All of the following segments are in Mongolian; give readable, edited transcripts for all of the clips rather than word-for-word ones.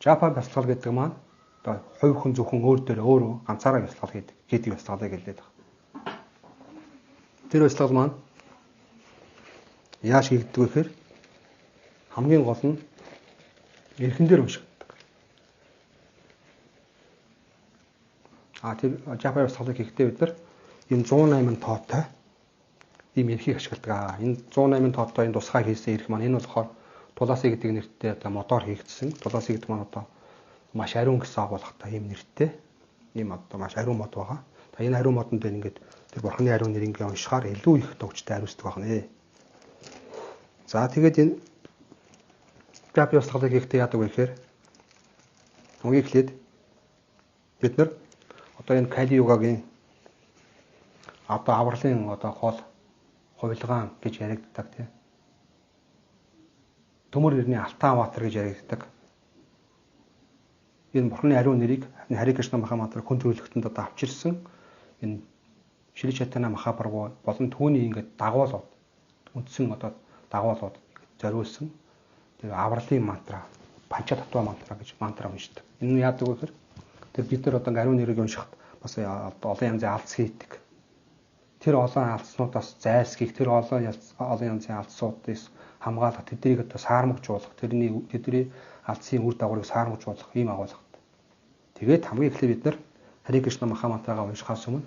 Жапа бясалгал гэдэг маань одоо хувь хүн зөвхөн өөр дээр өөрөө ганцаараа бясалгал хийдэг бясалгалыг хэлээд байна. Тэр бясалгал маань яаж хийгддэг вэ гэхээр хамгийн гол нь эрхэн дээр уншигддаг. Тэр Жапа бясалгалыг хийхдээ бид нар энэ 108 тоотой ийм эрхийг ашигладаг. Энэ 108 тоотой энэ тусгай хийсэн эрх маань энэ болохоор Тулаасыг гэдэг нэртэй одоо модоор хийгдсэн. Тулаасыг гэдэг маань одоо маш ариун гэсэн агуулгатай ийм нэртэй. Ийм одоо маш ариун мод байгаа. Энэ ариун модон дээр ингээд тэр бурхны ариун нэр ингээ уншихаар илүү их төвчтэй хариуцдаг байна. За тэгээд энэ Жапа бясалгалыг хийхдээ яадаг вэ гэхээр үгийг хэлээд бид нар одоо энэ Кали югагийн одоо авралын одоо хол хувилгаан гэж яригддаг тийм. Төмөр эртний Алтан Баатар гэж яригддаг. Энэ бурхны ариун нэрийг Хари Кришна Махамантар хүн төрөлхтөнд одоо авчирсан энэ Шри Чайтанья Махапрабху болон түүний ингээд дагуулууд үндсэн одоо дагуулууд зориулсан тэр авралын мантра Панча татва мантра гэж мантра уншдаг. Энэ нь яадаг вэ гэхээр тэр бид нар одоо ариун нэрийг уншихад бас олон янзын алц хийдэг. Тэр олон алдснуудаас зайлсхийх, тэр олон янзын алдсуудаас хамгаалах, тэднийг одоо саармагжуулах, тэдний алдсын үр дагаврыг саармагжуулах ийм агуулгатай. Тэгээд хамгийн эхлээд бид нар Хари Кришна Махамантрага уншихаас өмнө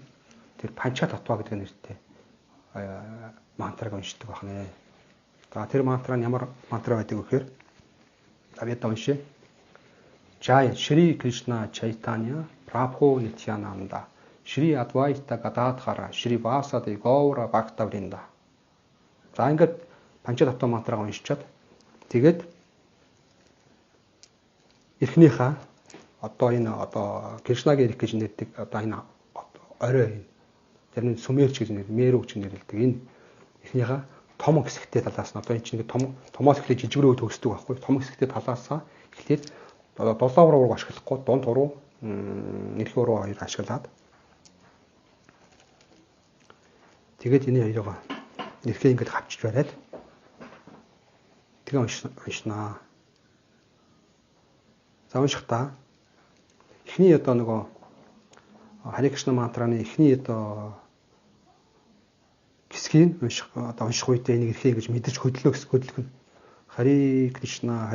тэр Панча татва гэдэг нэртэй мантраг уншдаг байна. За тэр мантра нь ямар мантра байдаг вэ гэхээр бид уншъя. Jaya Shri Krishna Chaitanya Prabhu Nityananda Shri Advaita Gadadhara Shri Vasadi Gaura Bhaktavrinda. За ингээд Панча татва мантраг уншичаад тэгээд эхнийхээ одоо энэ одоо Кришнагийн эрх гэж нэрдэг одоо энэ орой тэрний сүмэрч гэж нэр мэрүү гэж нэрлэдэг. Энэ эхнийхээ том хэсэгтэй талаас нь одоо энэ чинь томоос эхлээд жижигрөө төгсдөг байхгүй. Том хэсэгтэй талаасаа эхлээд одоо 7 уруу ашиглахгүй дунд уруу эрх уруу хоёр ашиглаад тэгээд энэ хоёроо эрхээ ингэж хавчиж бариад тэгээ уншнаа. За уншихдаа эхний одоо нөгөө Хари Кришна мантраны эхний одоо хэсгийг унших үедээ энийг эрхээ ингэж мэдэрч хөдөлгөх нь Хари Кришна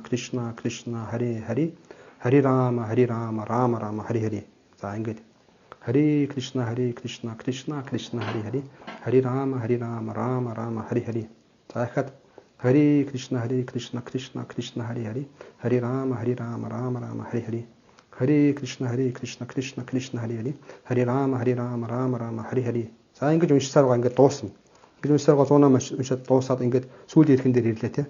Кришна Кришна Хари Хари Хари Рама Рама Рама Хари Хари. За ингээд Хари Кришна Кришна Кришна Хари Хари Хари Рама Рама Рама Хари Хари. За дахиад Хари Кришна Кришна Кришна Хари Хари Хари Рама Рама Рама Хари Хари. Хари Кришна Кришна Кришна Хари Хари Хари Рама Рама Рама Хари Хари. За ингэж уншсаар байгаа ингээд дуусна. Ингэж уншсаар гол уншаад дуусаад ингээд сүүлийн эрхэн дээр ирлээ тий.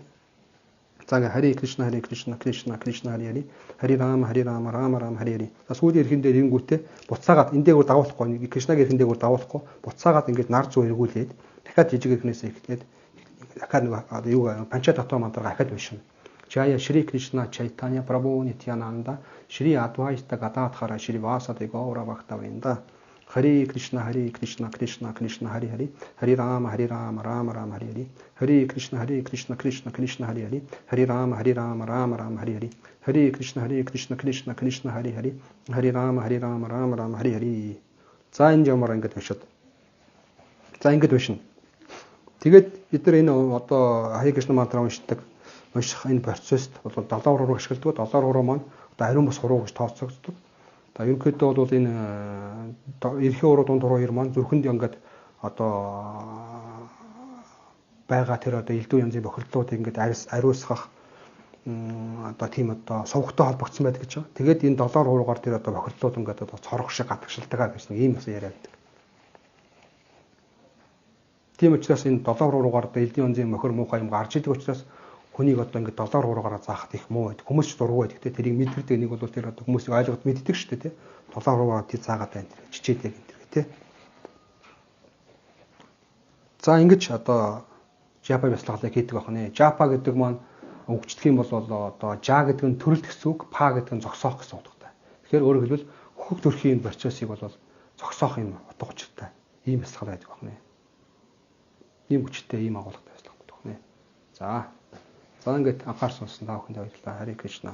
За ингээд Хари Кришна Кришна Хари Хари Хари Рама Рама Хари Хари. За сүүлийн эрхэн дээр ирэнгүүтээ буцаагаад энэ дээгүүр дагуулахгүй Кришнагийн эрхэн дээгүүр дагуулахгүй буцаагаад ингээд нар зүү эргүүлээд дахиад жижиг эрхнээс эхлээд дахиад нэг юу Панча татва мантрага дахиад уншина. Jaya Shri Krishna Chaitanya Prabhu Nityananda Shri Advaita Gadadhara Shri Vasadi Gaura Bhaktavrinda. Hare Krishna Krishna Krishna Hare Hare Hare Rama Rama Rama Hare Hare Hare Krishna Krishna Krishna Hare Hare Hare Rama Rama Rama Hare Hare Hare Krishna Krishna Hare Hare Hare Rama Rama Rama Hare Hare. За энэ юмар ингэж уншаад. За ингэж уншина. Тэгээд бид нар энэ одоо Хари Кришна мантра уншдаг унших энэ процесст бол 7 уруу ашигладаг. 7 уруу маань одоо ариун бус уруу гэж тооцогддог. Ерөнхийдөө бол энэ эрхийн уруу дунд уруу хоёр маань зүрхэнд ингээд одоо байгаа тэр одоо элдв янзын бохирдлуудыг ингээд ариусгах одоо тийм одоо сувгтай холбогдсон байдаг гэж байна. Тэгээд энэ 7 уруугаар тэр одоо бохирдлууд ингээд одоо цорох шиг гадагшилдаг гэж нэг ийм бас яриад байдаг. Тийм учраас энэ 7 уруугаар одоо элдв янзын мохир муухай юм гарч идэг учраас хүнийг одоо ингээд 7 уруугаараа заахад их муу байдаг. Хүмүүс ч дургу байдаг те. Тэрийг мэдэрдэг нэг бол тэр одоо хүмүүсийг ойлгоод мэддэг шүү дээ те. 7 уруугаар тий заагаад байна. Чичээдэг энэ те. За ингэж одоо Жапа бясалгалыг хийдэг байх нэ. Жапа гэдэг маань өгчдөх юм бол одоо жа гэдэг нь төрөлт гэсэн үг, па гэдэг нь зогсоох гэсэн утгатай. Тэгэхээр өөрөөр хэлбэл хөх төрхийн процессыг бол зогсоох юм утга учиртай. Ийм бясалгал байдаг байх нэ. Ийм хүчтэй ийм агуулгатай бясалгал байдаг байх нэ. За ингээд анхаарсан та бүхэнд баярлалаа. Хари Кришна.